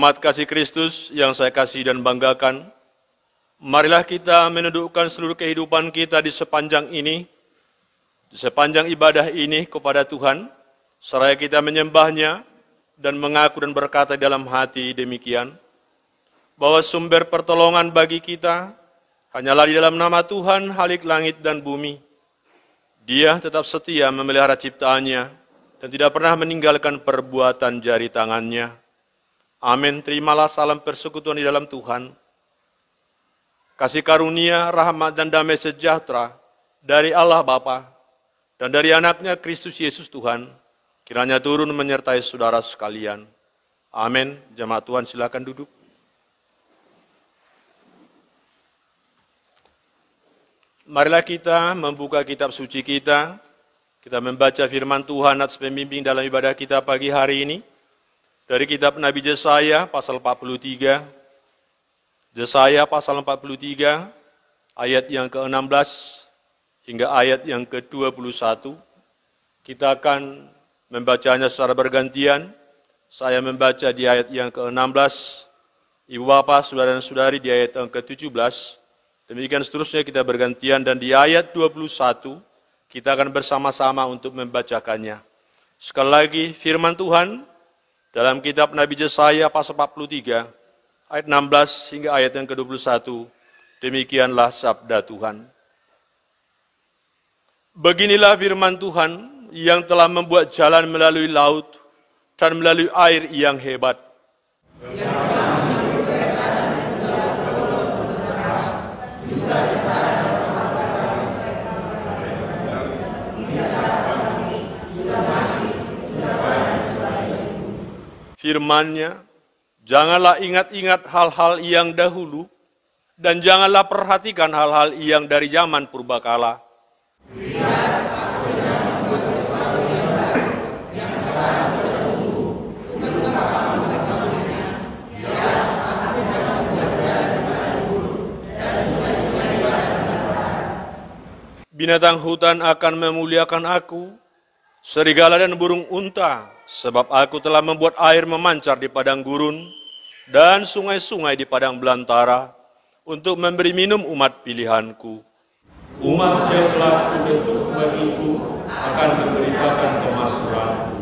Jemaat kasih Kristus yang saya kasih dan banggakan, marilah kita menundukkan seluruh kehidupan kita di sepanjang ibadah ini kepada Tuhan, seraya kita menyembahnya dan mengaku dan berkata dalam hati demikian, bahwa sumber pertolongan bagi kita hanyalah di dalam nama Tuhan Halik langit dan bumi. Dia tetap setia memelihara ciptaannya dan tidak pernah meninggalkan perbuatan jari tangannya. Amin. Terimalah salam persekutuan di dalam Tuhan. Kasih karunia, rahmat dan damai sejahtera dari Allah Bapa dan dari anaknya Kristus Yesus Tuhan, kiranya turun menyertai saudara sekalian. Amin. Jemaat Tuhan silakan duduk. Marilah kita membuka kitab suci kita. Kita membaca firman Tuhan atas pembimbing dalam ibadah kita pagi hari ini. Dari kitab Nabi Yesaya pasal 43. Yesaya pasal 43 ayat yang ke-16 hingga ayat yang ke-21. Kita akan membacanya secara bergantian. Saya membaca di ayat yang ke-16, Ibu Bapak, Saudara dan Saudari di ayat yang ke-17. Demikian seterusnya kita bergantian dan di ayat 21 kita akan bersama-sama untuk membacakannya. Sekali lagi firman Tuhan dalam kitab Nabi Yesaya pasal 43 ayat 16 hingga ayat yang ke-21. Demikianlah sabda Tuhan. Beginilah firman Tuhan yang telah membuat jalan melalui laut dan melalui air yang hebat. Firman-Nya, janganlah ingat-ingat hal-hal yang dahulu, dan janganlah perhatikan hal-hal yang dari zaman purbakala. Binatang hutan akan memuliakan aku, serigala dan burung unta, sebab aku telah membuat air memancar di padang gurun dan sungai-sungai di padang belantara untuk memberi minum umat pilihanku. Umat yang telah kubentuk bagiku akan memberitakan kemakmuranku.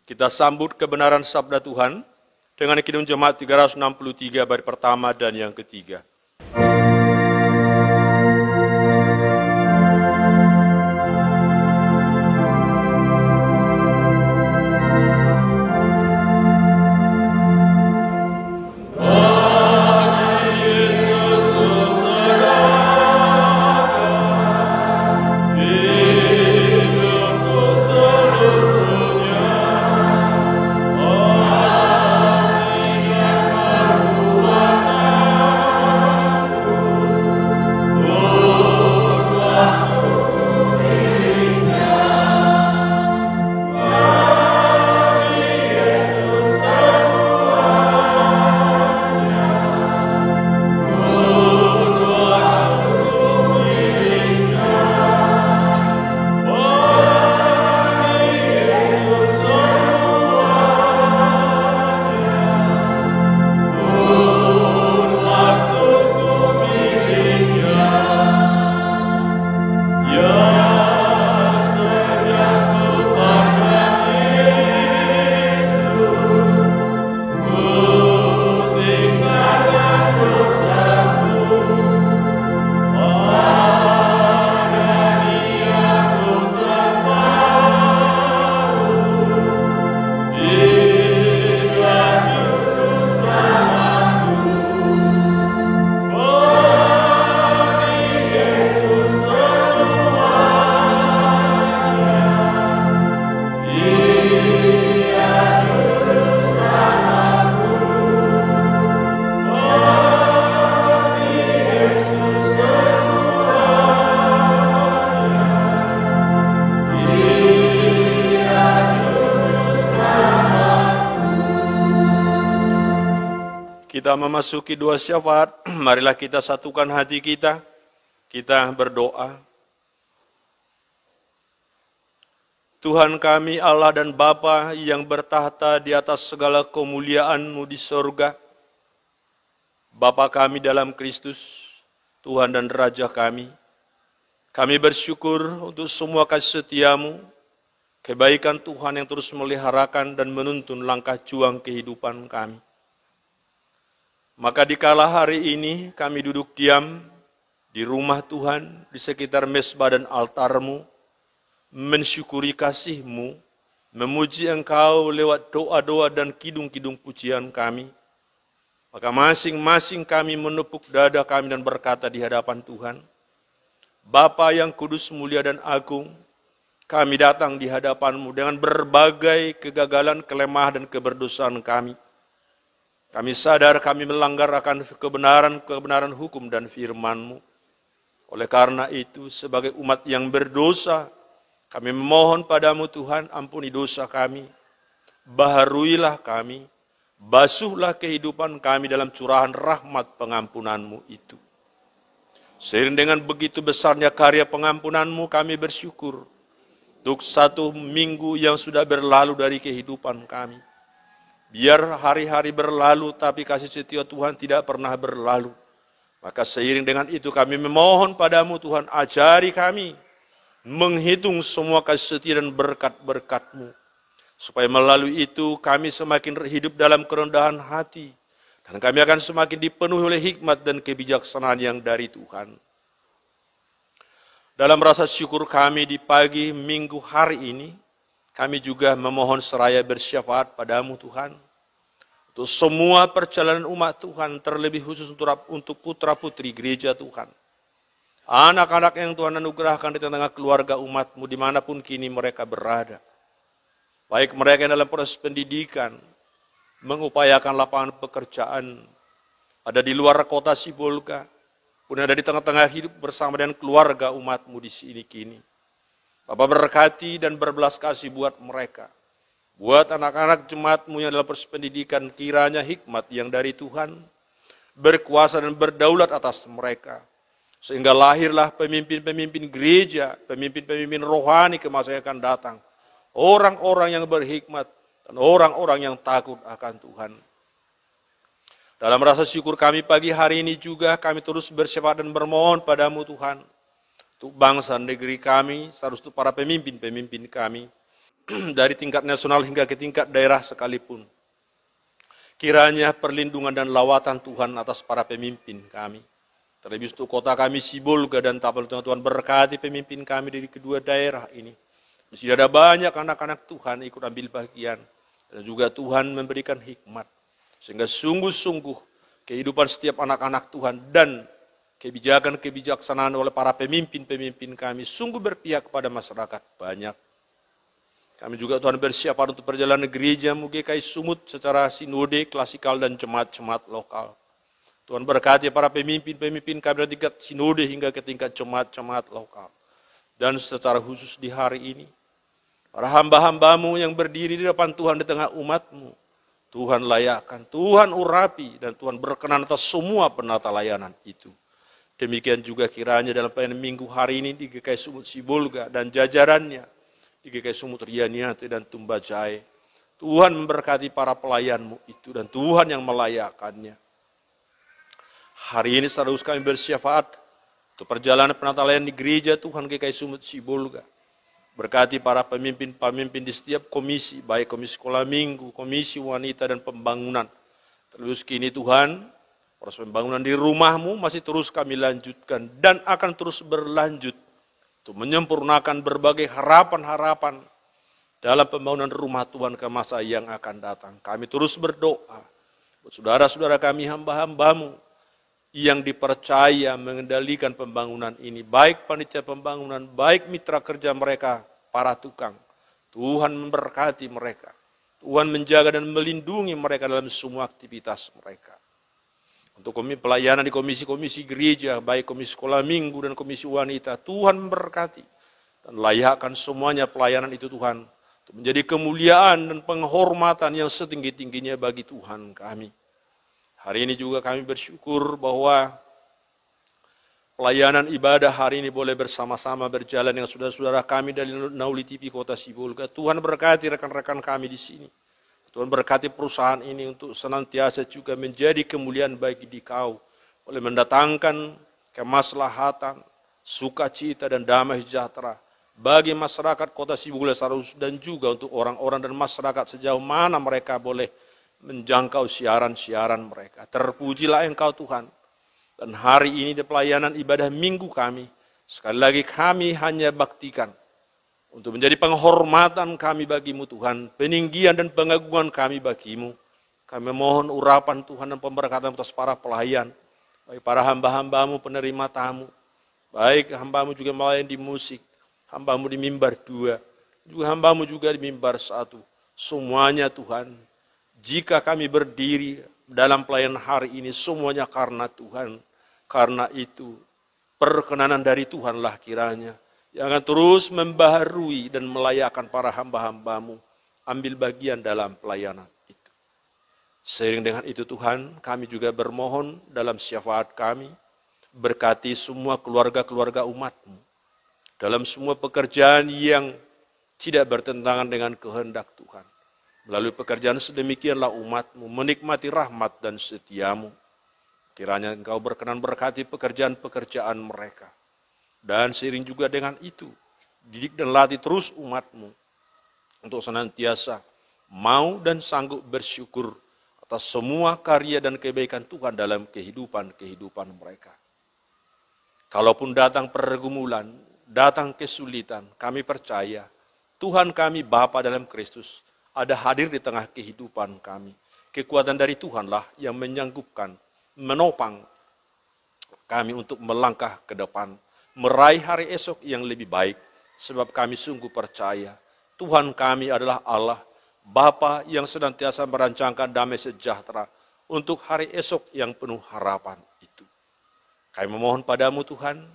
Kita sambut kebenaran sabda Tuhan dengan Kidung Jemaat 363 bait pertama dan yang ketiga. Kita memasuki dua syafaat, marilah kita satukan hati kita, kita berdoa. Tuhan kami Allah dan Bapa yang bertahta di atas segala kemuliaan-Mu di surga, Bapa kami dalam Kristus, Tuhan dan Raja kami bersyukur untuk semua kasih setia-Mu, kebaikan Tuhan yang terus meliharakan dan menuntun langkah juang kehidupan kami. Maka dikala hari ini kami duduk diam di rumah Tuhan, di sekitar mezbah dan altar-Mu, mensyukuri kasih-Mu, memuji Engkau lewat doa-doa dan kidung-kidung pujian kami. Maka masing-masing kami menepuk dada kami dan berkata di hadapan Tuhan, Bapa yang kudus, mulia dan agung, kami datang di hadapan-Mu dengan berbagai kegagalan, kelemahan dan keberdosaan kami. Kami sadar kami melanggar akan kebenaran hukum dan firman-Mu. Oleh karena itu, sebagai umat yang berdosa, kami memohon padamu Tuhan, ampuni dosa kami, baharuilah kami, basuhlah kehidupan kami dalam curahan rahmat pengampunan-Mu itu. Seiring dengan begitu besarnya karya pengampunan-Mu, kami bersyukur untuk 1 minggu yang sudah berlalu dari kehidupan kami. Biar hari-hari berlalu, tapi kasih setia Tuhan tidak pernah berlalu. Maka seiring dengan itu kami memohon padamu Tuhan, ajari kami menghitung semua kasih setia dan berkat-berkat-Mu. Supaya melalui itu kami semakin hidup dalam kerendahan hati. Dan kami akan semakin dipenuhi oleh hikmat dan kebijaksanaan yang dari Tuhan. Dalam rasa syukur kami di pagi minggu hari ini, kami juga memohon seraya bersyafaat padamu Tuhan. Untuk semua perjalanan umat Tuhan, terlebih khusus untuk putra-putri gereja Tuhan. Anak-anak yang Tuhan anugerahkan di tengah keluarga umat-Mu dimanapun kini mereka berada. Baik mereka yang dalam proses pendidikan, mengupayakan lapangan pekerjaan, ada di luar kota Sibolga, pun ada di tengah-tengah hidup bersama dengan keluarga umat-Mu di sini kini. Bapa berkati dan berbelas kasih buat mereka. Buat anak-anak jemaat-Mu yang dalam proses pendidikan, kiranya hikmat yang dari Tuhan berkuasa dan berdaulat atas mereka. Sehingga lahirlah pemimpin-pemimpin gereja, pemimpin-pemimpin rohani ke masa yang akan datang. Orang-orang yang berhikmat dan orang-orang yang takut akan Tuhan. Dalam rasa syukur kami pagi hari ini juga kami terus bersyafaat dan bermohon padamu Tuhan. Untuk bangsa negeri kami, serta untuk para pemimpin-pemimpin kami. Dari tingkat nasional hingga ke tingkat daerah sekalipun. Kiranya perlindungan dan lawatan Tuhan atas para pemimpin kami. Terlebih untuk kota kami Sibolga dan Tapal Tuhan berkati pemimpin kami dari kedua daerah ini. Mesti ada banyak anak-anak Tuhan ikut ambil bagian. Dan juga Tuhan memberikan hikmat. Sehingga sungguh-sungguh kehidupan setiap anak-anak Tuhan dan kebijaksanaan oleh para pemimpin-pemimpin kami sungguh berpihak kepada masyarakat banyak. Kami juga Tuhan bersyafaat untuk perjalanan gereja-Mu GKI Sumut secara sinode, klasikal dan jemaat-jemaat lokal. Tuhan berkati para pemimpin-pemimpin kami dari tingkat sinode hingga ke tingkat jemaat-jemaat lokal. Dan secara khusus di hari ini, para hamba-hamba-Mu yang berdiri di depan Tuhan di tengah umat-Mu, Tuhan layakkan, Tuhan urapi, dan Tuhan berkenan atas semua penata layanan itu. Demikian juga kiranya dalam pelayanan minggu hari ini di GKI Sumut Sibolga dan jajarannya, di GKI Sumut Rianiate dan Tumbajai. Tuhan memberkati para pelayan-Mu itu dan Tuhan yang melayakkannya. Hari ini terus kami bersyafaat untuk perjalanan penata layanan di gereja Tuhan GKI Sumut Sibolga. Berkati para pemimpin-pemimpin di setiap komisi, baik komisi sekolah minggu, komisi wanita dan pembangunan. Terus kini Tuhan, proses pembangunan di rumah-Mu masih terus kami lanjutkan dan akan terus berlanjut. Untuk menyempurnakan berbagai harapan-harapan dalam pembangunan rumah Tuhan ke masa yang akan datang. Kami terus berdoa buat saudara-saudara kami hamba-hamba-Mu yang dipercaya mengendalikan pembangunan ini. Baik panitia pembangunan, baik mitra kerja mereka, para tukang. Tuhan memberkati mereka. Tuhan menjaga dan melindungi mereka dalam semua aktivitas mereka. Untuk pelayanan di komisi-komisi gereja, baik komisi sekolah minggu dan komisi wanita, Tuhan memberkati. Dan layakkan semuanya pelayanan itu Tuhan, untuk menjadi kemuliaan dan penghormatan yang setinggi-tingginya bagi Tuhan kami. Hari ini juga kami bersyukur bahwa pelayanan ibadah hari ini boleh bersama-sama berjalan dengan saudara-saudara kami dari Nauli TV Kota Sibolga. Tuhan berkati rekan-rekan kami di sini. Tuhan berkati perusahaan ini untuk senantiasa juga menjadi kemuliaan bagi Dikau, oleh mendatangkan kemaslahatan, sukacita dan damai sejahtera bagi masyarakat kota Sibolga dan juga untuk orang-orang dan masyarakat sejauh mana mereka boleh menjangkau siaran-siaran mereka. Terpujilah Engkau Tuhan. Dan hari ini di pelayanan ibadah minggu kami, sekali lagi kami hanya baktikan untuk menjadi penghormatan kami bagimu Tuhan, peninggian dan pengagungan kami bagimu. Kami mohon urapan Tuhan dan pemberkatan atas para pelayan, baik para hamba-hambamu penerima tamu, baik hambamu juga melayani di musik, hambamu di mimbar 2, juga hambamu juga di mimbar 1. Semuanya Tuhan, jika kami berdiri dalam pelayanan hari ini, semuanya karena Tuhan. Karena itu, perkenanan dari Tuhanlah kiranya yang akan terus membaharui dan melayakkan para hamba-hambamu ambil bagian dalam pelayanan itu. Seiring dengan itu Tuhan, kami juga bermohon dalam syafaat kami, berkati semua keluarga-keluarga umat-Mu, dalam semua pekerjaan yang tidak bertentangan dengan kehendak Tuhan. Melalui pekerjaan sedemikianlah umat-Mu menikmati rahmat dan setia-Mu. Kiranya Engkau berkenan berkati pekerjaan-pekerjaan mereka. Dan seiring juga dengan itu, didik dan latih terus umat-Mu untuk senantiasa mau dan sanggup bersyukur atas semua karya dan kebaikan Tuhan dalam kehidupan mereka. Kalaupun datang pergumulan, datang kesulitan, kami percaya Tuhan kami Bapa dalam Kristus ada hadir di tengah kehidupan kami. Kekuatan dari Tuhanlah yang menyanggupkan, menopang kami untuk melangkah ke depan, meraih hari esok yang lebih baik, sebab kami sungguh percaya Tuhan kami adalah Allah, Bapa yang senantiasa merancangkan damai sejahtera untuk hari esok yang penuh harapan itu. Kami memohon padamu Tuhan,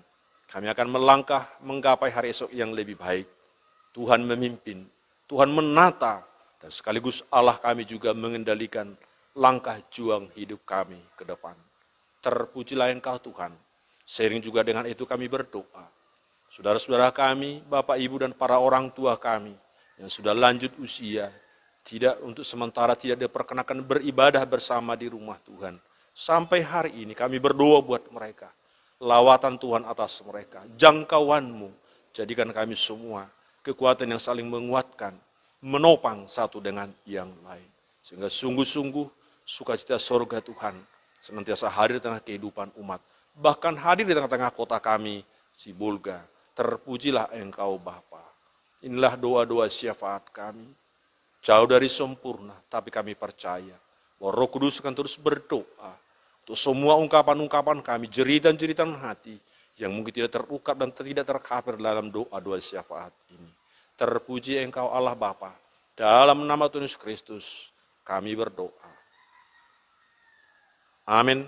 kami akan melangkah menggapai hari esok yang lebih baik. Tuhan memimpin, Tuhan menata, dan sekaligus Allah kami juga mengendalikan langkah juang hidup kami ke depan. Terpujilah Engkau Tuhan. Seiring juga dengan itu kami berdoa. Saudara-saudara kami, Bapak, Ibu, dan para orang tua kami yang sudah lanjut usia, tidak untuk sementara tidak diperkenakan beribadah bersama di rumah Tuhan. Sampai hari ini kami berdoa buat mereka. Lawatan Tuhan atas mereka. Jangkauan-Mu, jadikan kami semua kekuatan yang saling menguatkan, menopang satu dengan yang lain. Sehingga sungguh-sungguh sukacita sorga Tuhan senantiasa hadir di tengah kehidupan umat. Bahkan hadir di tengah-tengah kota kami, Sibolga. Terpujilah Engkau Bapa. Inilah doa-doa syafaat kami. Jauh dari sempurna, tapi kami percaya bahwa Roh Kudus akan terus berdoa untuk semua ungkapan-ungkapan kami, jeritan-jeritan hati yang mungkin tidak terungkap dan tidak terkapir dalam doa-doa syafaat ini. Terpuji Engkau Allah Bapa. Dalam nama Tuhan Yesus Kristus, kami berdoa. Amin.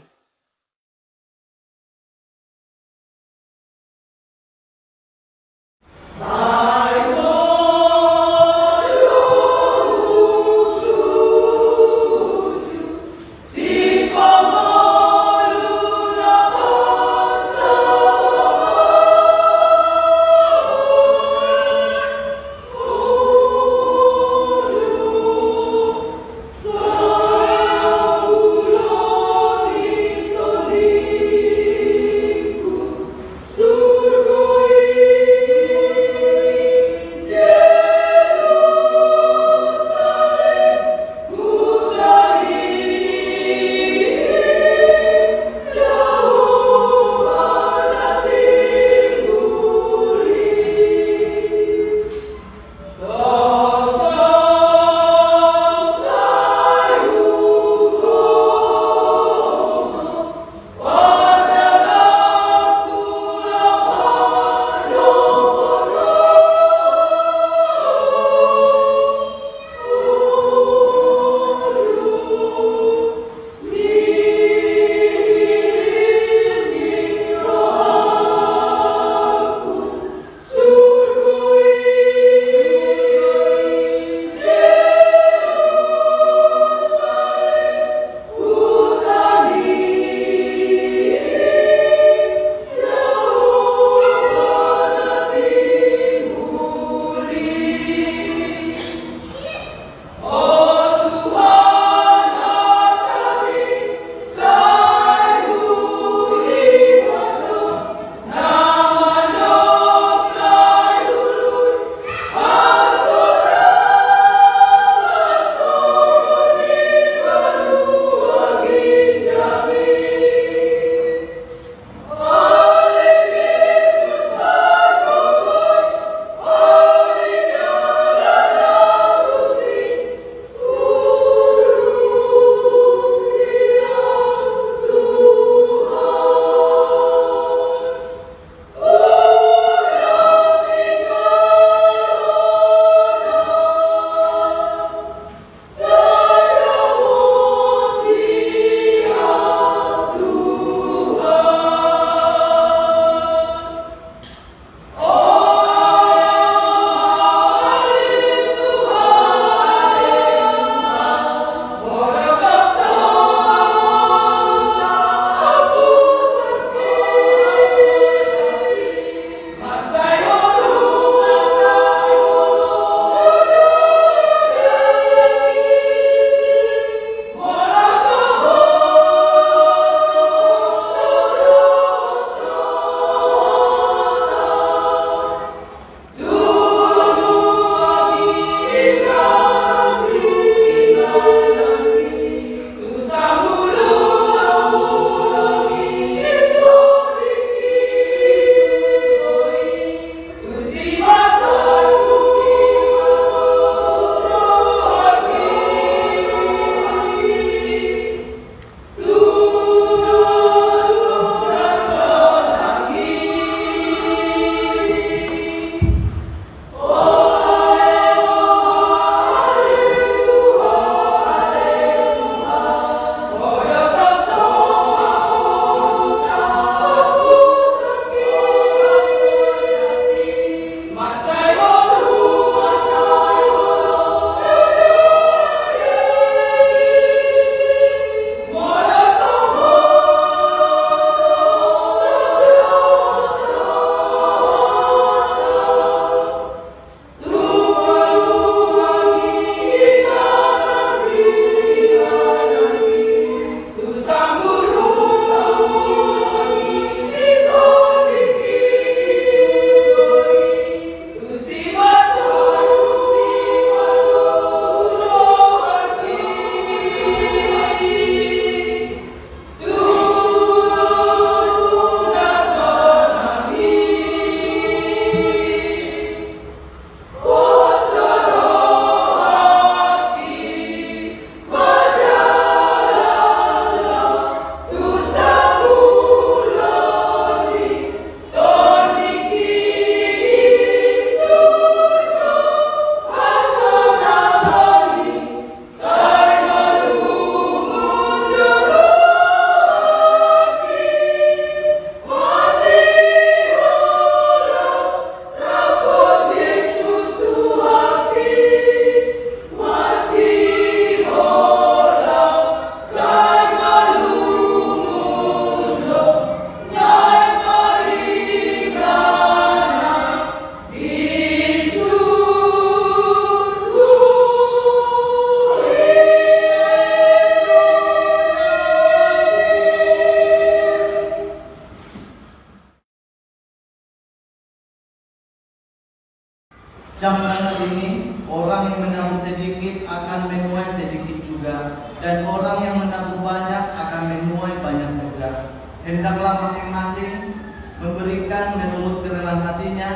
Zaman ini, orang yang menabur sedikit akan menuai sedikit juga, dan orang yang menabur banyak akan menuai banyak juga. Hendaklah masing-masing memberikan menurut kerelaan hatinya,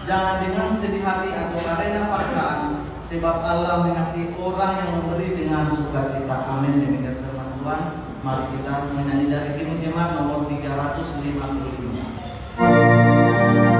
jangan dengan sedih hati atau karena paksaan, sebab Allah mengasihi orang yang memberi dengan sukacita. Amin. Demikian firman Tuhan. Mari kita menyanyi dari Kidung Jemaat nomor 355. Amen.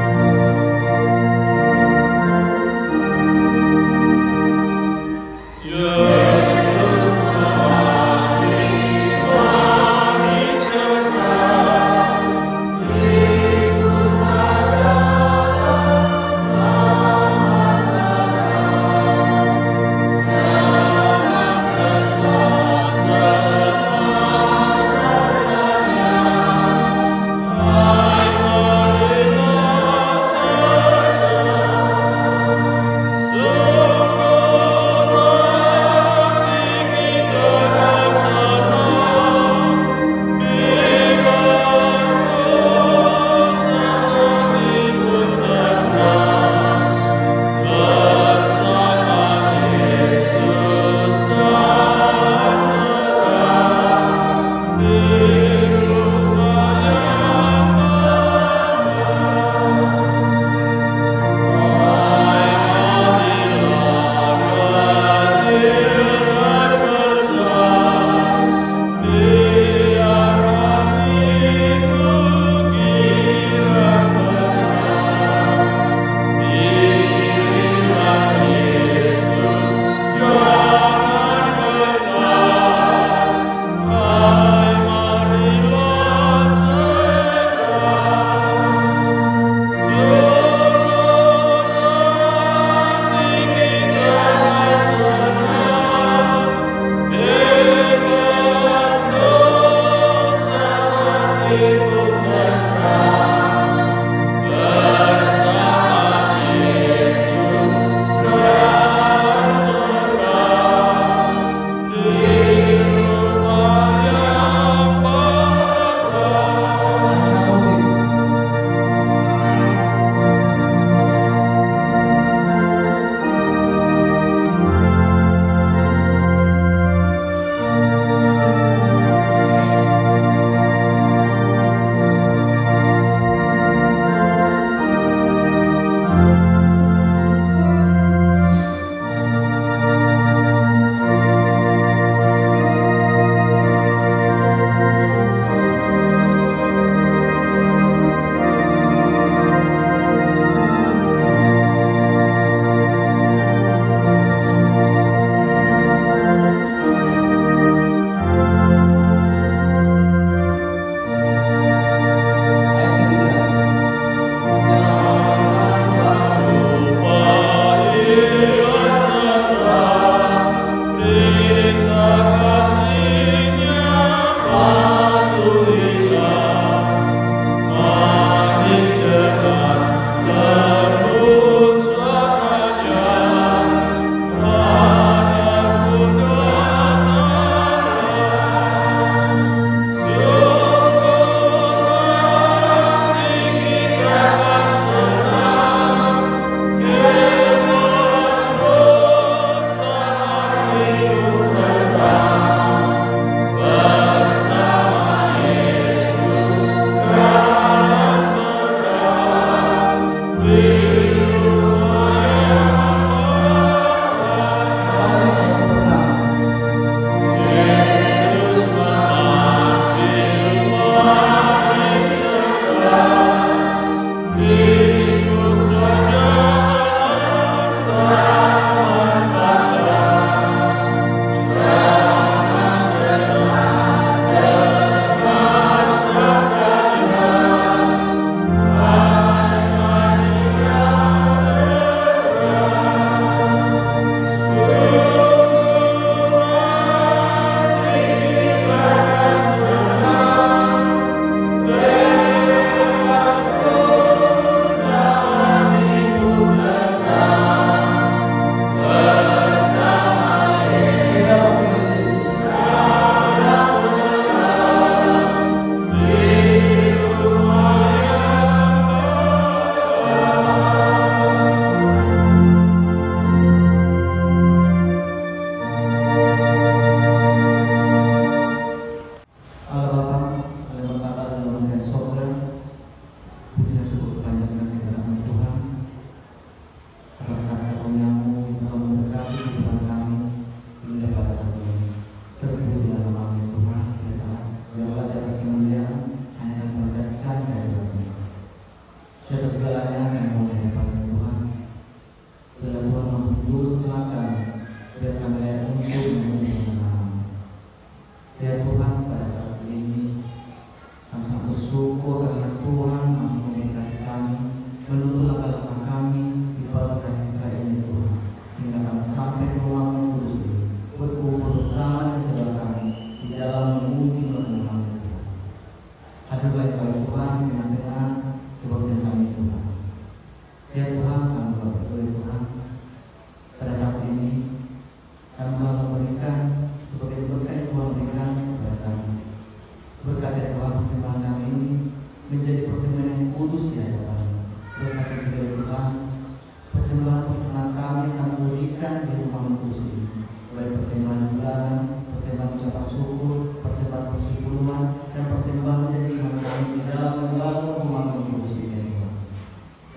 perjalanan, persembahan ucapan syukur, persembahan persepuluhan, dan persembahan menjadi imam kami di dalam membangun rumah kudus ini ya Tuhan.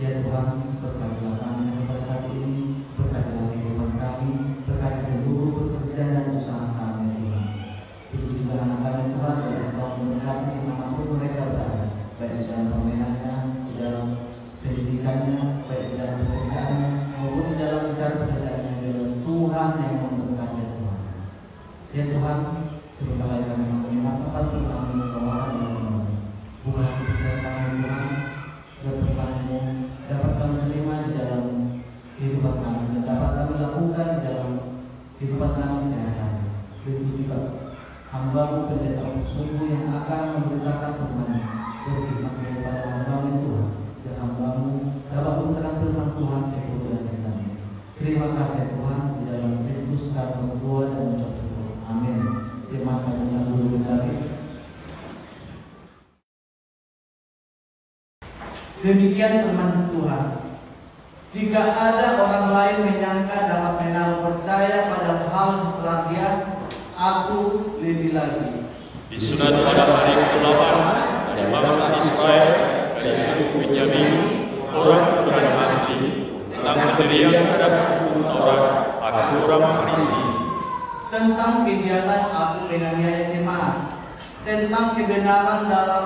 Ya Tuhan, berkatilah kami pada saat ini, berkatilah kehidupan kami, berkati seluruh pekerjaan dan usaha kami ya Tuhan. Itu juga anak-anak Tuhan yang telah memberkati dimanapun mereka berada, baik di dalam permainannya, di dalam pendidikannya, baik di dalam pekerjaannya, maupun di dalam cara pekerjaannya. Tuhan yang memberkati Tuhan. Ya Tuhan, sebentar lagi kami mengingat tempat kami membawakan ya Tuhan. Bukan kebijakan kami Tuhan, dapat kami terima di dalam kehidupan kami dan dapat kami lakukan di dalam kehidupan kami sehari-hari. Begitu juga hamba-Mu pendeta sungguh yang akan memberitakan firman-Mu. Berfirman kepada hamba-Mu Tuhan, dan hamba-Mu dapat menerang firman Tuhan seluruh dan kami. Terima kasih Tuhan di dalam Kristus kami berdoa dan mengucap syukur. Amin. Terima kasih yang dulu dari. Demikian firman Tuhan. Jika ada orang lain menyangka dapat menaruh percaya pada hal lagian, aku lebih lagi. Disunat pada hari ke-8 dari bangsa Israel, dari suku Benyamin, orang Ibrani asli, tentang pendirian terhadap hukum Taurat akan orang Farisi. Tentang kegiatan aku menganiaya jemaat, tentang kebenaran dalam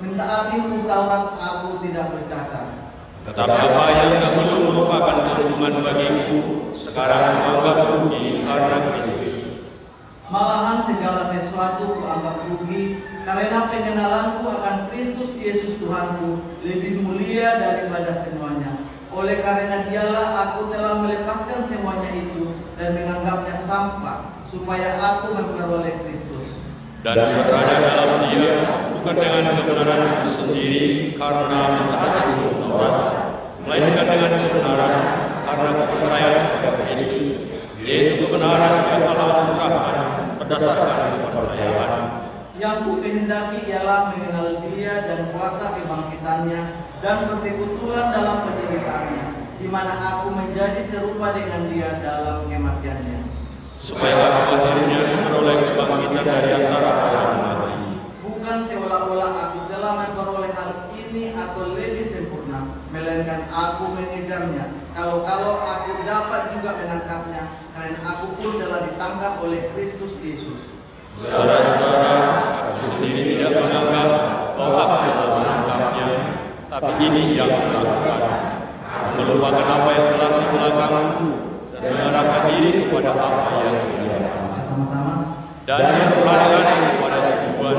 mentaati hukum Taurat aku tidak bercacat. Tetapi apa yang dahulu merupakan keuntungan bagiku, sekarang kuanggap rugi karena Kristus. Malahan segala sesuatu kuanggap rugi karena pengenalanku akan Kristus Yesus Tuhanku lebih mulia daripada semuanya. Oleh karena Dialah aku telah melepaskan semuanya itu dan menganggapnya sampah, supaya aku memperoleh Kristus. Dan berada dalam Dia, bukan dengan kebenaran sendiri karena mentaati hukum Taurat, melainkan dengan kebenaran karena kepercayaan pada Kristus, yaitu kebenaran yang Allah anugerahkan berdasarkan kepercayaan. Yang ku kehendaki ialah mengenal Dia dan kuasa kebangkitannya dan persekutuan dalam penderitaannya, di mana aku menjadi serupa dengan Dia dalam kematiannya, supaya aku akhirnya memperoleh kebangkitan dari antara orang mati. Bukan seolah-olah aku telah memperoleh hal ini atau lebih sempurna, melainkan aku mengejarnya. Kalau aku dapat juga menangkapnya, karena aku pun telah ditangkap oleh Kristus Yesus. Saudara-saudara, aku sendiri tidak menganggap bahwa aku telah menangkapnya, tapi ini yang kulakukan. Aku melupakan apa yang telah di belakangku dan mengarahkan diri kepada apa yang di hadapan. Sama-sama. Dan berlari-lari kepada tujuan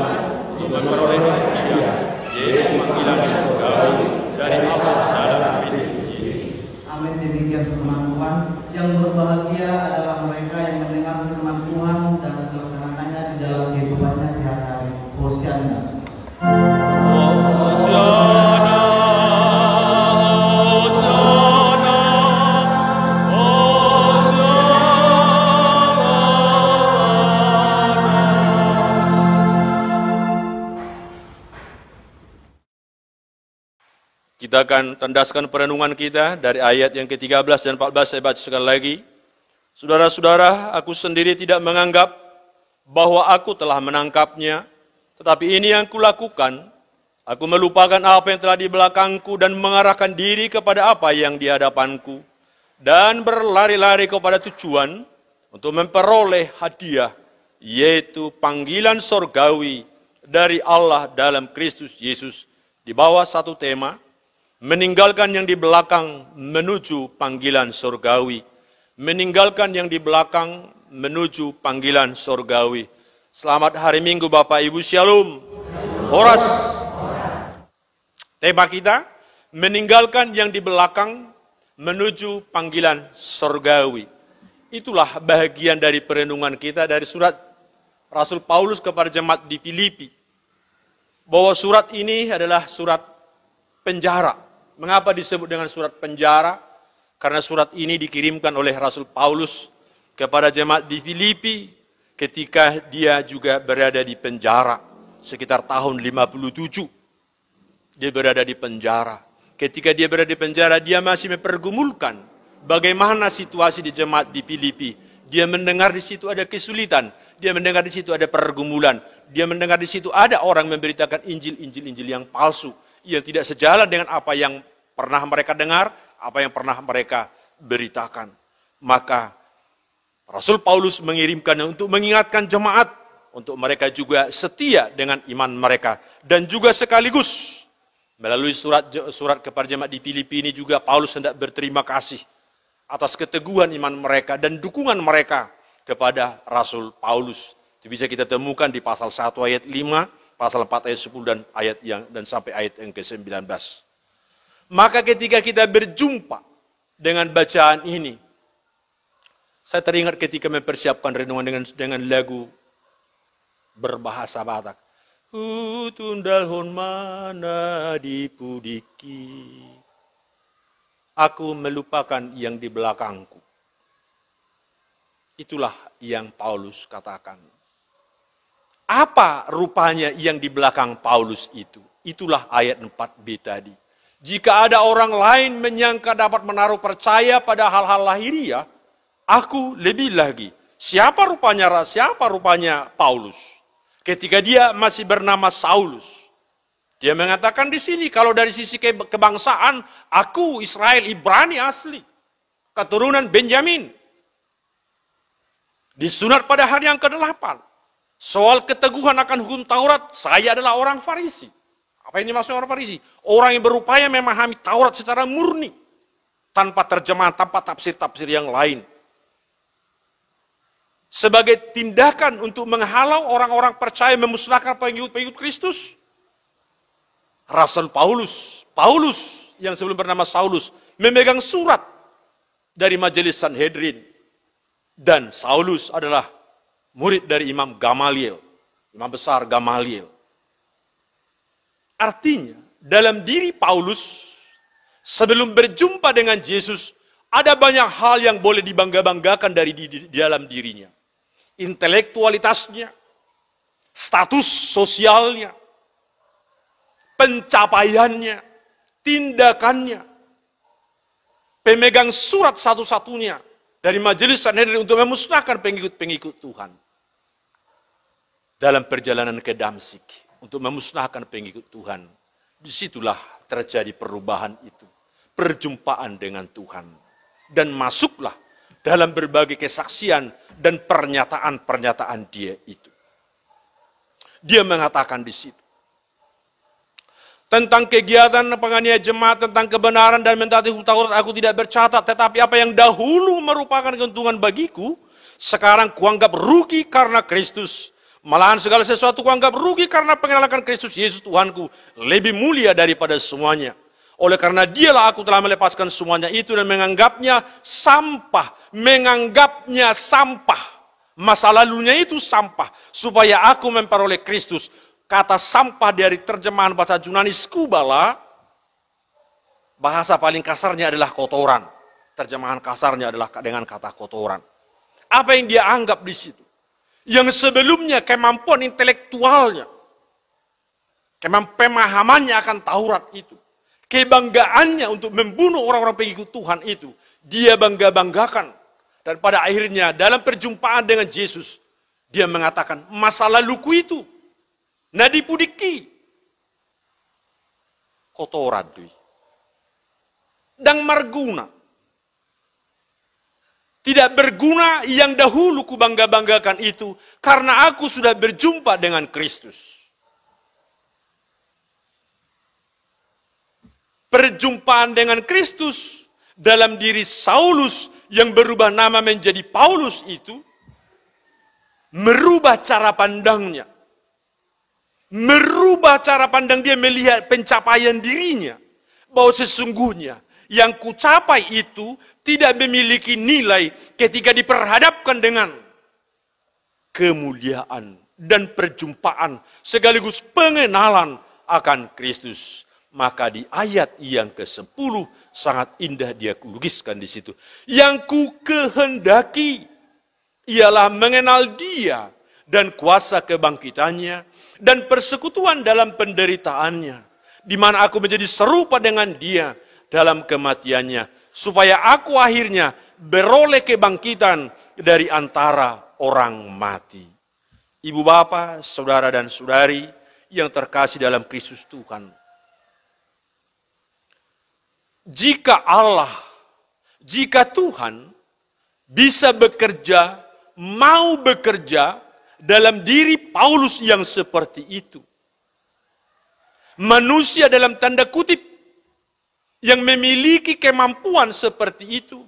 untuk memperoleh Dia, yaitu panggilan surgawi dari Allah dalam Kristus Yesus. Amin. Demikian firman Tuhan. Yang berbahagia adalah mereka yang mendengar firman Tuhan dan melaksanakannya di dalam kehidupannya sehari-hari. Hosianna. Kita akan tandaskan perenungan kita dari ayat yang ke-13 dan 14, saya baca sekali lagi. Saudara-saudara, aku sendiri tidak menganggap bahwa aku telah menangkapnya, tetapi ini yang kulakukan, aku melupakan apa yang telah di belakangku dan mengarahkan diri kepada apa yang di hadapanku, dan berlari-lari kepada tujuan untuk memperoleh hadiah, yaitu panggilan sorgawi dari Allah dalam Kristus Yesus, di bawah satu tema, meninggalkan yang di belakang menuju panggilan surgawi. Meninggalkan yang di belakang menuju panggilan surgawi. Selamat hari Minggu Bapak Ibu, Shalom. Horas. Tema kita, meninggalkan yang di belakang menuju panggilan surgawi. Itulah bahagian dari perenungan kita dari surat Rasul Paulus kepada jemaat di Filipi. Bahwa surat ini adalah surat penjara. Mengapa disebut dengan surat penjara? Karena surat ini dikirimkan oleh Rasul Paulus kepada jemaat di Filipi ketika dia juga berada di penjara. Sekitar tahun 57. Dia berada di penjara. Ketika dia berada di penjara, dia masih mempergumulkan bagaimana situasi di jemaat di Filipi. Dia mendengar di situ ada kesulitan. Dia mendengar di situ ada pergumulan. Dia mendengar di situ ada orang memberitakan Injil yang palsu. Yang tidak sejalan dengan apa yang pernah mereka dengar, apa yang pernah mereka beritakan. Maka Rasul Paulus mengirimkannya untuk mengingatkan jemaat, untuk mereka juga setia dengan iman mereka. Dan juga sekaligus melalui surat kepada jemaat di Filipi ini juga Paulus hendak berterima kasih atas keteguhan iman mereka dan dukungan mereka kepada Rasul Paulus. Itu bisa kita temukan di pasal 1 ayat 5, pasal 4 ayat 10 dan sampai ayat yang ke-19. Maka ketika kita berjumpa dengan bacaan ini, saya teringat ketika mempersiapkan renungan dengan lagu berbahasa Batak. Tundal hon mana dipudiki. Aku melupakan yang di belakangku. Itulah yang Paulus katakan. Apa rupanya yang di belakang Paulus itu? Itulah ayat 4b tadi. Jika ada orang lain menyangka dapat menaruh percaya pada hal-hal lahiriah, aku lebih lagi. Siapa rupanya Paulus? Ketika dia masih bernama Saulus. Dia mengatakan di sini, kalau dari sisi kebangsaan, aku Israel Ibrani asli. Keturunan Benjamin. Disunat pada hari yang ke-8. Soal keteguhan akan hukum Taurat, saya adalah orang Farisi. Apa ini maksudnya orang Farisi? Orang yang berupaya memahami Taurat secara murni. Tanpa terjemahan, tanpa tafsir-tafsir yang lain. Sebagai tindakan untuk menghalau orang-orang percaya memusnahkan pengikut-pengikut Kristus. Rasul Paulus yang sebelum bernama Saulus, memegang surat dari majelis Sanhedrin. Dan Saulus adalah murid dari Imam Gamaliel, Imam besar Gamaliel. Artinya, dalam diri Paulus, sebelum berjumpa dengan Yesus, ada banyak hal yang boleh dibangga-banggakan di dalam dirinya. Intelektualitasnya, status sosialnya, pencapaiannya, tindakannya. Pemegang surat satu-satunya dari majelis Sanhedrin untuk memusnahkan pengikut-pengikut Tuhan. Dalam perjalanan ke Damsyik, untuk memusnahkan pengikut Tuhan. Disitulah terjadi perubahan itu. Perjumpaan dengan Tuhan. Dan masuklah dalam berbagai kesaksian dan pernyataan-pernyataan dia itu. Dia mengatakan di situ. Tentang kegiatan penganiayaan jemaat, tentang kebenaran dan mentaati hukum Taurat, aku tidak bercatat. Tetapi apa yang dahulu merupakan keuntungan bagiku, sekarang kuanggap rugi karena Kristus. Malahan segala sesuatu kuanggap rugi karena pengenalan Kristus Yesus Tuhanku lebih mulia daripada semuanya. Oleh karena dialah aku telah melepaskan semuanya itu dan menganggapnya sampah. Menganggapnya sampah. Masa lalunya itu sampah. Supaya aku memperoleh Kristus. Kata sampah dari terjemahan bahasa Yunani skubala, bahasa paling kasarnya adalah kotoran. Terjemahan kasarnya adalah dengan kata kotoran. Apa yang dia anggap di situ? Yang sebelumnya kemampuan intelektualnya, pemahamannya akan Taurat itu, kebanggaannya untuk membunuh orang-orang pengikut Tuhan itu, dia bangga-banggakan. Dan pada akhirnya dalam perjumpaan dengan Yesus, dia mengatakan, masa laluku itu, nadi pudiki, kotoran tuh, dan marguna. Tidak berguna yang dahulu ku bangga-banggakan itu, karena aku sudah berjumpa dengan Kristus. Perjumpaan dengan Kristus dalam diri Saulus yang berubah nama menjadi Paulus itu, merubah cara pandangnya. Merubah cara pandang dia melihat pencapaian dirinya. Bahwa sesungguhnya yang kucapai itu tidak memiliki nilai ketika diperhadapkan dengan kemuliaan dan perjumpaan sekaligus pengenalan akan Kristus. Maka di ayat yang ke-10 sangat indah dia lukiskan di situ. Yang ku kehendaki ialah mengenal Dia dan kuasa kebangkitannya dan persekutuan dalam penderitaannya, di mana aku menjadi serupa dengan Dia dalam kematiannya, supaya aku akhirnya beroleh kebangkitan dari antara orang mati. Ibu bapa, saudara dan saudari yang terkasih dalam Kristus Tuhan. Jika Tuhan bisa bekerja, mau bekerja dalam diri Paulus yang seperti itu. Manusia dalam tanda kutip yang memiliki kemampuan seperti itu,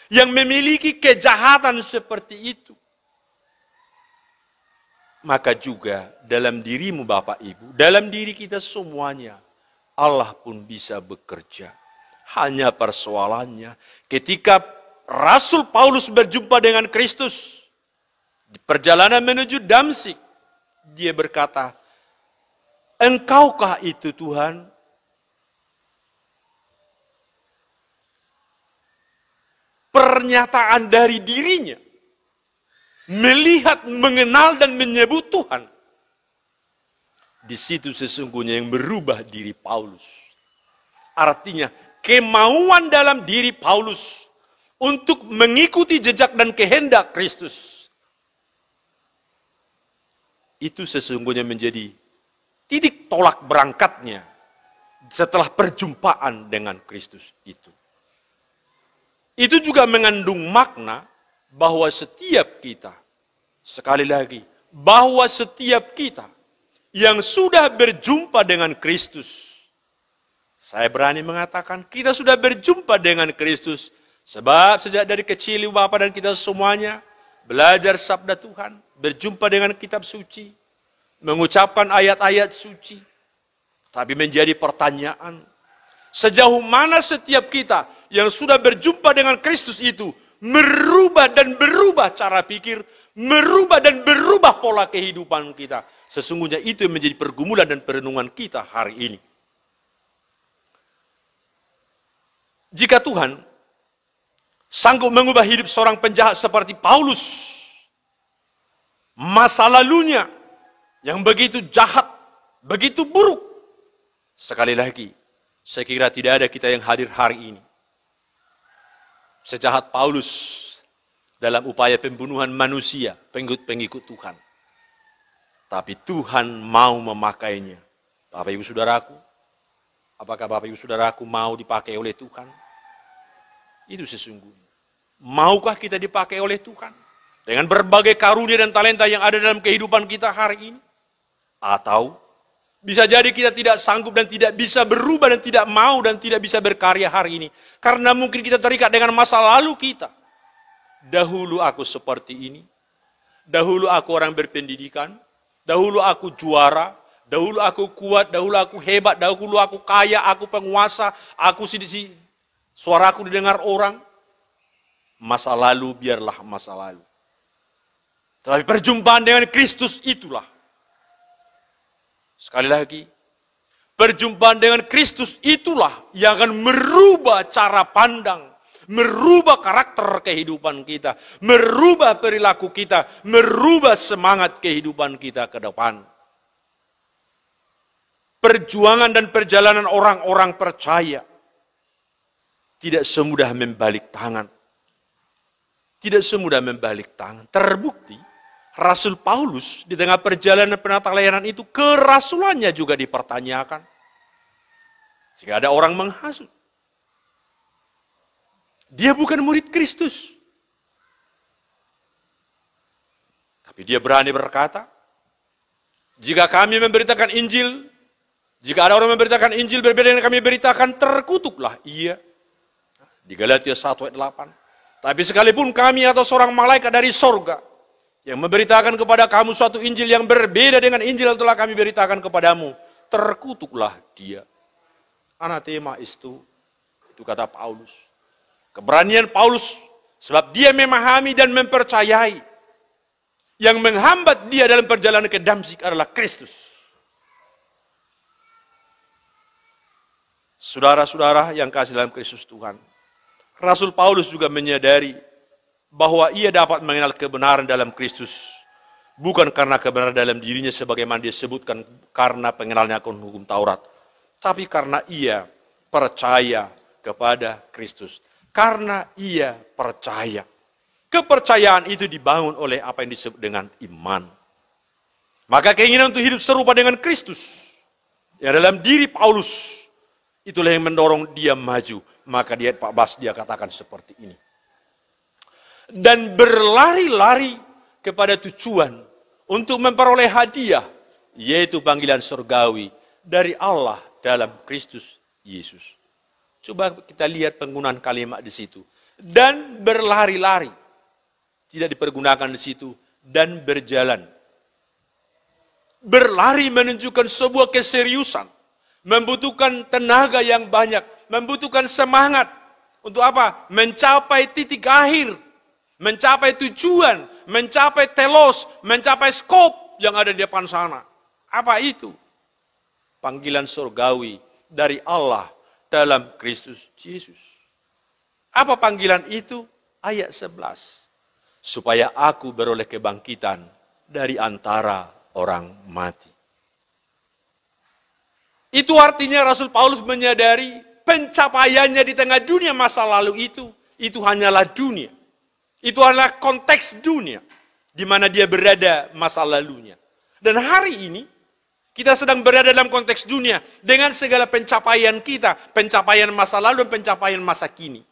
yang memiliki kejahatan seperti itu, maka juga dalam dirimu Bapak Ibu, dalam diri kita semuanya, Allah pun bisa bekerja. Hanya persoalannya ketika Rasul Paulus berjumpa dengan Kristus di perjalanan menuju Damsyik, dia berkata, "Engkaukah itu Tuhan?" Pernyataan dari dirinya, melihat, mengenal dan menyebut Tuhan. Di situ sesungguhnya yang berubah diri Paulus. Artinya, kemauan dalam diri Paulus untuk mengikuti jejak dan kehendak Kristus. Itu sesungguhnya menjadi titik tolak berangkatnya setelah perjumpaan dengan Kristus itu. Itu juga mengandung makna bahwa setiap kita, sekali lagi, bahwa setiap kita yang sudah berjumpa dengan Kristus, saya berani mengatakan kita sudah berjumpa dengan Kristus, sebab sejak dari kecil Bapak dan kita semuanya belajar sabda Tuhan, berjumpa dengan kitab suci, mengucapkan ayat-ayat suci. Tapi menjadi pertanyaan, sejauh mana setiap kita yang sudah berjumpa dengan Kristus itu merubah dan berubah cara pikir, merubah dan berubah pola kehidupan kita. Sesungguhnya itu yang menjadi pergumulan dan perenungan kita hari ini. Jika Tuhan sanggup mengubah hidup seorang penjahat seperti Paulus, masa lalunya yang begitu jahat, begitu buruk, sekali lagi, saya kira tidak ada kita yang hadir hari ini sejahat Paulus dalam upaya pembunuhan manusia, pengikut Tuhan. Tapi Tuhan mau memakainya. Bapak Ibu Saudaraku, apakah Bapak Ibu Saudaraku mau dipakai oleh Tuhan? Itu sesungguhnya. Maukah kita dipakai oleh Tuhan? Dengan berbagai karunia dan talenta yang ada dalam kehidupan kita hari ini? Atau bisa jadi kita tidak sanggup dan tidak bisa berubah dan tidak mau dan tidak bisa berkarya hari ini. Karena mungkin kita terikat dengan masa lalu kita. Dahulu aku seperti ini. Dahulu aku orang berpendidikan. Dahulu aku juara. Dahulu aku kuat. Dahulu aku hebat. Dahulu aku kaya. Aku penguasa. Aku suaraku didengar orang. Masa lalu biarlah masa lalu. Tetapi perjumpaan dengan Kristus itulah. Sekali lagi, perjumpaan dengan Kristus itulah yang akan merubah cara pandang, merubah karakter kehidupan kita, merubah perilaku kita, merubah semangat kehidupan kita ke depan. Perjuangan dan perjalanan orang-orang percaya tidak semudah membalik tangan. Tidak semudah membalik tangan. Terbukti Rasul Paulus di tengah perjalanan penata layanan itu kerasulannya juga dipertanyakan. Jika ada orang menghasut. Dia bukan murid Kristus. Tapi dia berani berkata, jika kami memberitakan Injil, jika ada orang memberitakan Injil berbeda dengan kami beritakan, terkutuklah ia. Di Galatia 1 ayat 8. Tapi sekalipun kami atau seorang malaikat dari sorga, yang memberitakan kepada kamu suatu Injil yang berbeda dengan Injil yang telah kami beritakan kepadamu, terkutuklah dia. Anatema itu kata Paulus. Keberanian Paulus, sebab dia memahami dan mempercayai. Yang menghambat dia dalam perjalanan ke Damsyik adalah Kristus. Saudara-saudara yang kasih dalam Kristus Tuhan, Rasul Paulus juga menyadari bahwa ia dapat mengenal kebenaran dalam Kristus bukan karena kebenaran dalam dirinya sebagaimana dia sebutkan karena pengenalannya akan hukum Taurat, tapi karena ia percaya kepada Kristus. Karena ia percaya Kepercayaan itu dibangun oleh apa yang disebut dengan iman. Maka keinginan untuk hidup serupa dengan Kristus yang dalam diri Paulus, itulah yang mendorong dia maju. Maka di ayat 14 dia katakan seperti ini. Dan berlari-lari kepada tujuan untuk memperoleh hadiah, yaitu panggilan surgawi dari Allah dalam Kristus Yesus. Coba kita lihat penggunaan kalimat di situ. Dan berlari-lari. Tidak dipergunakan di situ. Dan berjalan. Berlari menunjukkan sebuah keseriusan. Membutuhkan tenaga yang banyak. Membutuhkan semangat. Untuk apa? Mencapai titik akhir. Mencapai tujuan. Mencapai telos. Mencapai skop yang ada di depan sana. Apa itu? Panggilan surgawi dari Allah dalam Kristus Yesus. Apa panggilan itu? Ayat 11. Supaya aku beroleh kebangkitan dari antara orang mati. Itu artinya Rasul Paulus menyadari pencapaiannya di tengah dunia masa lalu itu hanyalah dunia. Itu adalah konteks dunia di mana dia berada masa lalunya. Dan hari ini kita sedang berada dalam konteks dunia dengan segala pencapaian kita, pencapaian masa lalu dan pencapaian masa kini.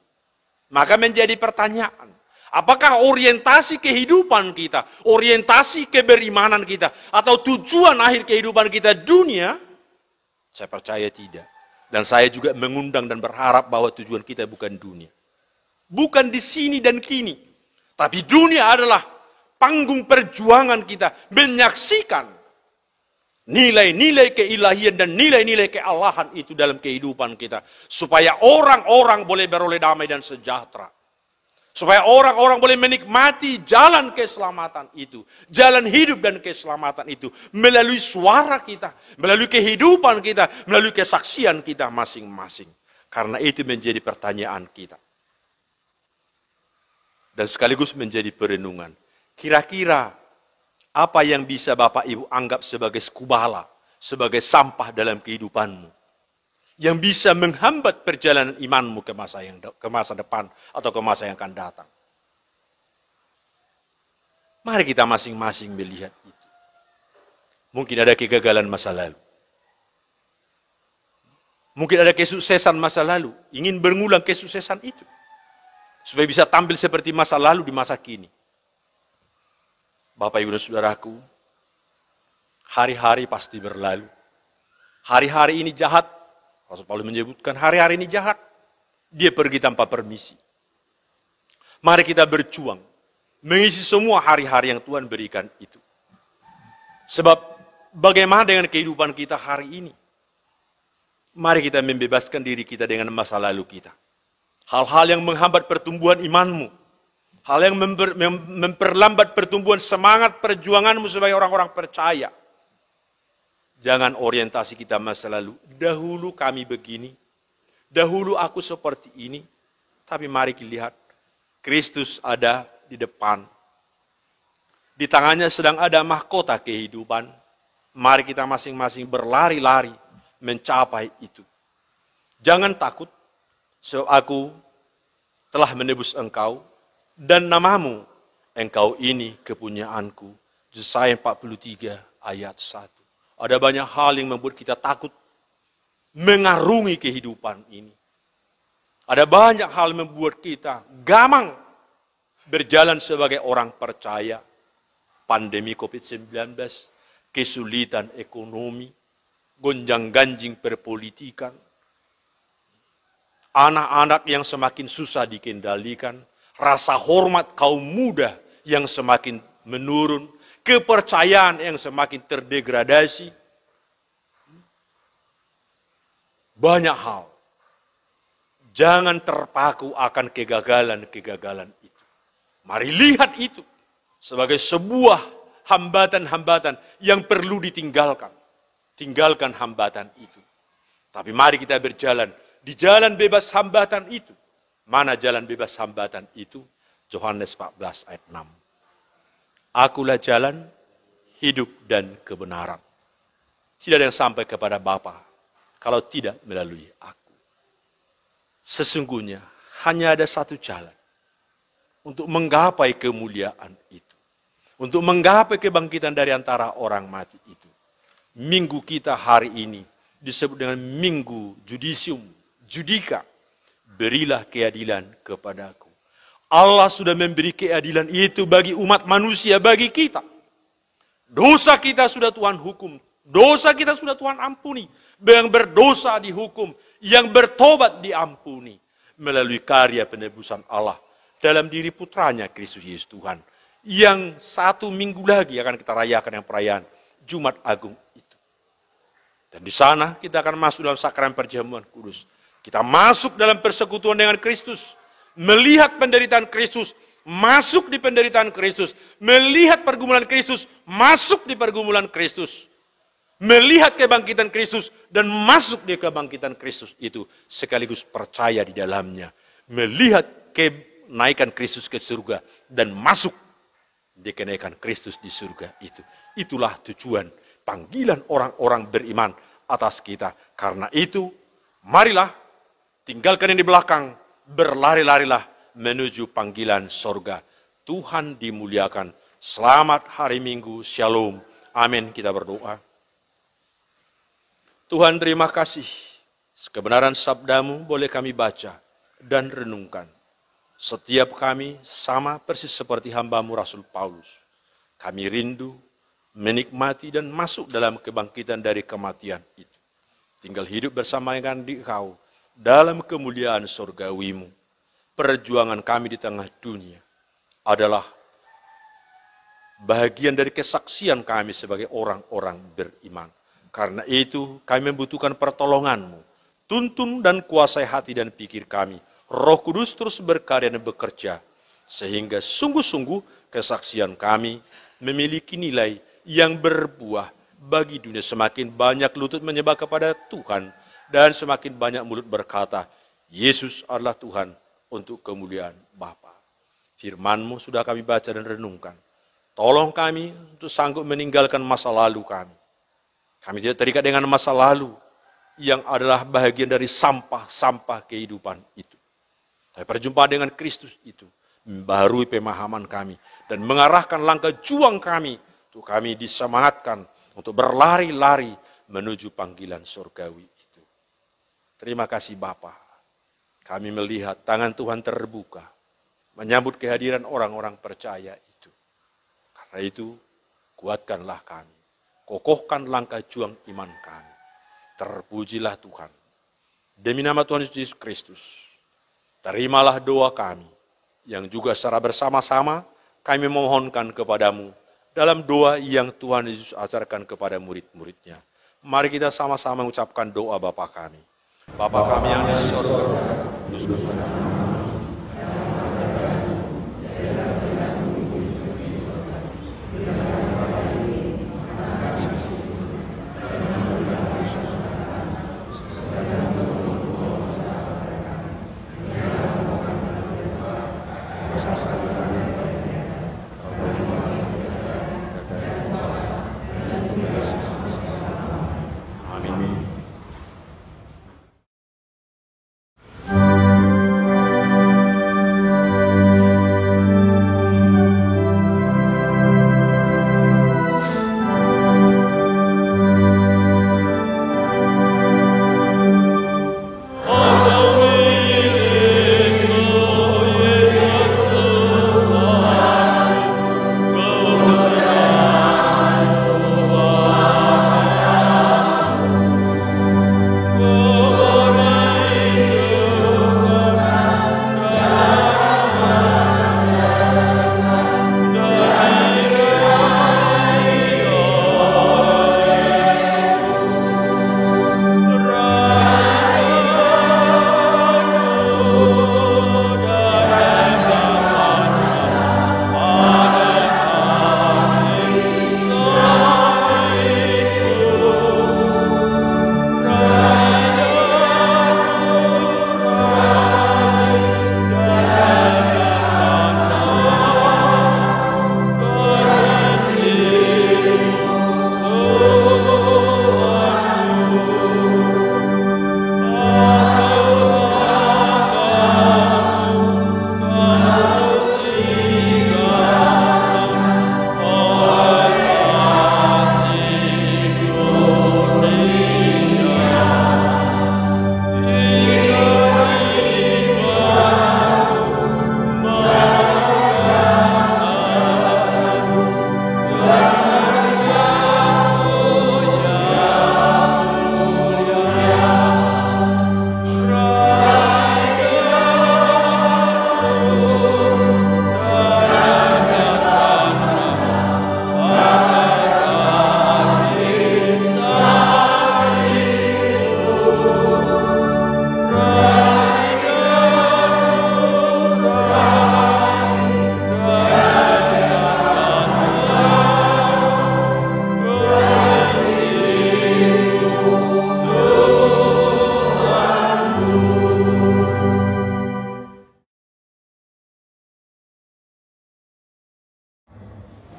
Maka menjadi pertanyaan, apakah orientasi kehidupan kita, orientasi keberimanan kita, atau tujuan akhir kehidupan kita dunia? Saya percaya tidak. Dan saya juga mengundang dan berharap bahwa tujuan kita bukan dunia. Bukan di sini dan kini. Tapi dunia adalah panggung perjuangan kita menyaksikan nilai-nilai keilahian dan nilai-nilai kealahan itu dalam kehidupan kita. Supaya orang-orang boleh beroleh damai dan sejahtera. Supaya orang-orang boleh menikmati jalan keselamatan itu. Jalan hidup dan keselamatan itu. Melalui suara kita. Melalui kehidupan kita. Melalui kesaksian kita masing-masing. Karena itu menjadi pertanyaan kita. Dan sekaligus menjadi perenungan. Kira-kira apa yang bisa Bapak Ibu anggap sebagai skubala, sebagai sampah dalam kehidupanmu, yang bisa menghambat perjalanan imanmu ke masa depan atau ke masa yang akan datang. Mari kita masing-masing melihat itu. Mungkin ada kegagalan masa lalu. Mungkin ada kesuksesan masa lalu. Ingin berulang kesuksesan itu. Supaya bisa tampil seperti masa lalu di masa kini. Bapak Ibu dan Saudaraku, hari-hari pasti berlalu. Hari-hari ini jahat. Rasul Paulus menyebutkan hari-hari ini jahat. Dia pergi tanpa permisi. Mari kita berjuang. Mengisi semua hari-hari yang Tuhan berikan itu. Sebab bagaimana dengan kehidupan kita hari ini? Mari kita membebaskan diri kita dengan masa lalu kita. Hal-hal yang menghambat pertumbuhan imanmu. Hal yang memperlambat pertumbuhan semangat perjuanganmu sebagai orang-orang percaya. Jangan orientasi kita masa lalu. Dahulu kami begini. Dahulu aku seperti ini. Tapi mari kita lihat. Kristus ada di depan. Di tangannya sedang ada mahkota kehidupan. Mari kita masing-masing berlari-lari mencapai itu. Jangan takut. Sebab aku telah menebus engkau. Dan namamu, engkau ini kepunyaanku. Yesaya 43 ayat 1. Ada banyak hal yang membuat kita takut mengarungi kehidupan ini. Ada banyak hal yang membuat kita gamang berjalan sebagai orang percaya. Pandemi COVID-19, kesulitan ekonomi, gonjang-ganjing perpolitikan, anak-anak yang semakin susah dikendalikan, rasa hormat kaum muda yang semakin menurun, kepercayaan yang semakin terdegradasi. Banyak hal. Jangan terpaku akan kegagalan-kegagalan itu. Mari lihat itu sebagai sebuah hambatan-hambatan yang perlu ditinggalkan. Tinggalkan hambatan itu. Tapi mari kita berjalan di jalan bebas hambatan itu. Mana jalan bebas hambatan itu? Yohanes 14 ayat 6. Akulah jalan, hidup, dan kebenaran. Tidak ada yang sampai kepada Bapa kalau tidak melalui aku. Sesungguhnya hanya ada satu jalan untuk menggapai kemuliaan itu. Untuk menggapai kebangkitan dari antara orang mati itu. Minggu kita hari ini disebut dengan Minggu Judicium, Judika. Berilah keadilan kepadaku. Allah sudah memberi keadilan itu bagi umat manusia, bagi kita. Dosa kita sudah Tuhan hukum. Dosa kita sudah Tuhan ampuni. Yang berdosa dihukum. Yang bertobat diampuni. Melalui karya penebusan Allah. Dalam diri putranya Kristus Yesus Tuhan. Yang 1 minggu lagi akan kita rayakan yang perayaan Jumat Agung itu. Dan di sana kita akan masuk dalam sakramen perjamuan kudus. Kita masuk dalam persekutuan dengan Kristus. Melihat penderitaan Kristus. Masuk di penderitaan Kristus. Melihat pergumulan Kristus. Masuk di pergumulan Kristus. Melihat kebangkitan Kristus. Dan masuk di kebangkitan Kristus itu. Sekaligus percaya di dalamnya. Melihat kenaikan Kristus ke surga. Dan masuk di kenaikan Kristus di surga itu. Itulah tujuan panggilan orang-orang beriman atas kita. Karena itu, marilah tinggalkan yang di belakang, berlari-larilah menuju panggilan sorga. Tuhan dimuliakan. Selamat hari Minggu, Shalom. Amin. Kita berdoa. Tuhan terima kasih. Kebenaran sabdamu boleh kami baca dan renungkan. Setiap kami sama persis seperti hambamu Rasul Paulus. Kami rindu, menikmati dan masuk dalam kebangkitan dari kematian itu. Tinggal hidup bersama dengan Engkau dalam kemuliaan surgawimu. Perjuangan kami di tengah dunia adalah bagian dari kesaksian kami sebagai orang-orang beriman. Karena itu kami membutuhkan pertolongan-Mu. Tuntun dan kuasai hati dan pikir kami. Roh Kudus terus berkarya dan bekerja. Sehingga sungguh-sungguh kesaksian kami memiliki nilai yang berbuah bagi dunia. Semakin banyak lutut menyembah kepada Tuhan. Dan semakin banyak mulut berkata, Yesus adalah Tuhan untuk kemuliaan Bapa. Firman-Mu sudah kami baca dan renungkan. Tolong kami untuk sanggup meninggalkan masa lalu kami. Kami tidak terikat dengan masa lalu yang adalah bahagian dari sampah-sampah kehidupan itu. Tapi perjumpaan dengan Kristus itu membaharui pemahaman kami dan mengarahkan langkah juang kami untuk kami disemangatkan untuk berlari-lari menuju panggilan surgawi. Terima kasih Bapa. Kami melihat tangan Tuhan terbuka. Menyambut kehadiran orang-orang percaya itu. Karena itu, kuatkanlah kami. Kokohkan langkah juang iman kami. Terpujilah Tuhan. Demi nama Tuhan Yesus Kristus. Terimalah doa kami. Yang juga secara bersama-sama kami memohonkan kepadamu. Dalam doa yang Tuhan Yesus ajarkan kepada murid-muridnya. Mari kita sama-sama mengucapkan doa Bapa kami. Bapa kami yang di surga, kuduskanlah namamu.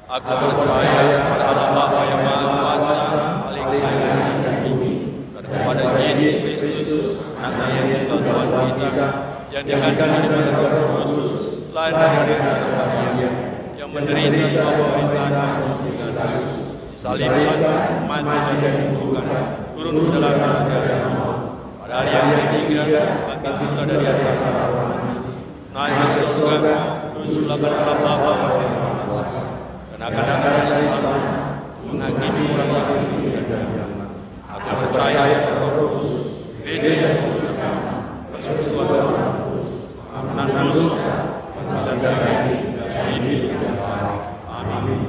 Aku percaya pada Allah Bapa yang Maha Kuasa, paling kaya dan tinggi, dan kepada Yesus Kristus, Anak yang Tuhan kita, yang dikandung dari Roh Kudus, lahir dari Maria, yang menderita dalam pemerintahan Pontius Pilatus, disalibkan, mati dan dikuburkan, turun ke dalam kerajaan Allah. Pada hari yang ketiga, bangkit pula dari antara orang mati, naik ke surga, duduk sebelah kanan Bapa yang Maha Kuasa, dan akan datang dari sana menghakimi orang yang hidup dan yang mati. Aku percaya pada Roh Kudus, gereja yang kudus, persekutuan orang kudus, pengampunan dosa, dan daging, dan hidup yang baik. Amin.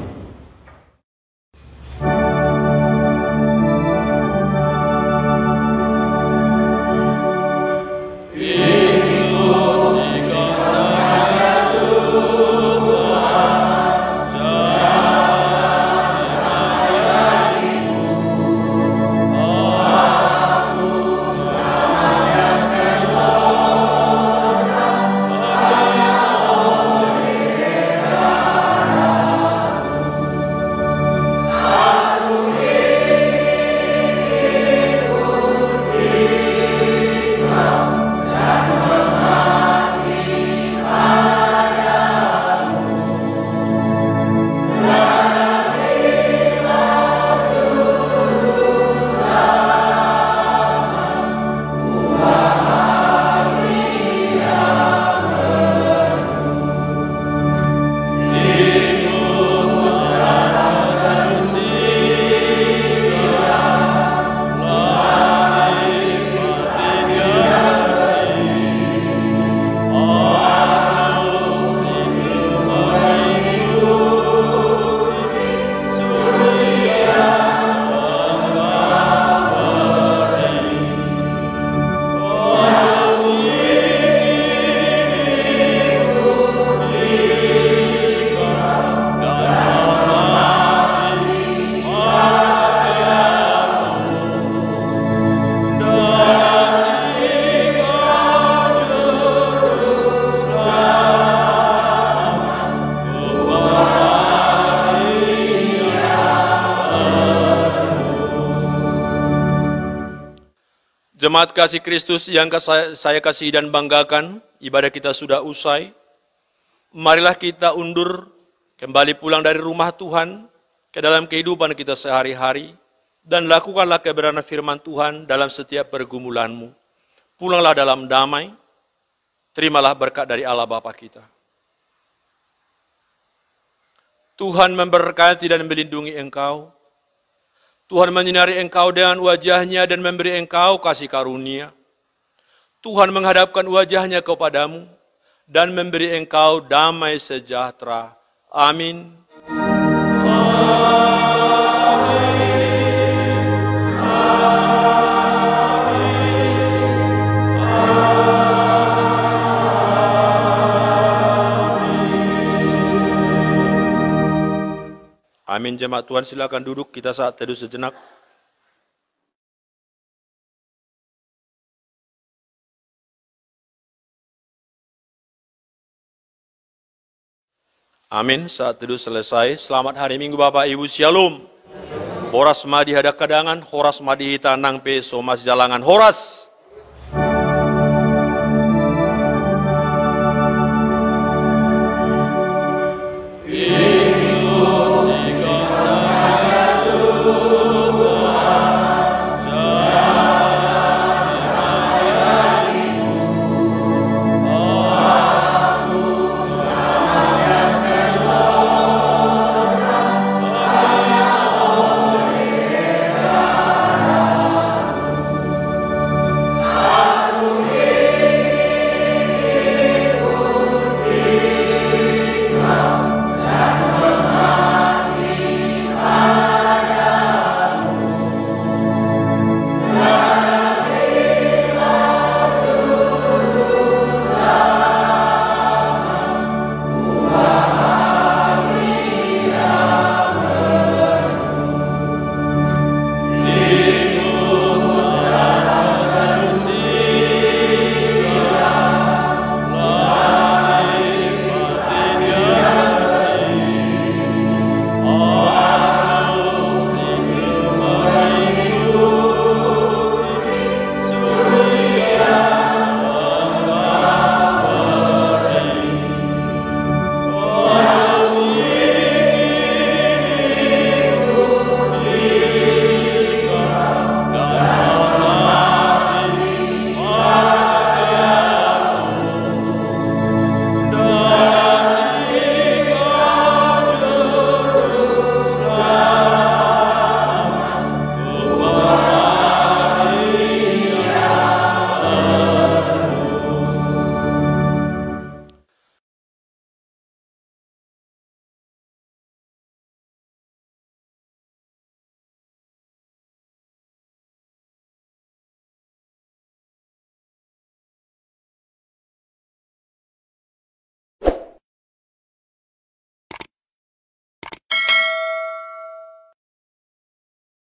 Jemaat kasih Kristus yang saya kasihi dan banggakan, ibadah kita sudah usai. Marilah kita undur, kembali pulang dari rumah Tuhan, ke dalam kehidupan kita sehari-hari, dan lakukanlah kebenaran firman Tuhan dalam setiap pergumulanmu. Pulanglah dalam damai, terimalah berkat dari Allah Bapa kita. Tuhan memberkati dan melindungi engkau. Tuhan menyinari engkau dengan wajah-Nya dan memberi engkau kasih karunia. Tuhan menghadapkan wajah-Nya kepadamu dan memberi engkau damai sejahtera. Amin. Amin. Jemaat Tuhan, silakan duduk, kita saat teduh sejenak. Amin. Saat teduh selesai. Selamat hari Minggu Bapak Ibu, Shalom. Horas madi hada kadangan, horas madi hita nang pe somas jalangan. Horas.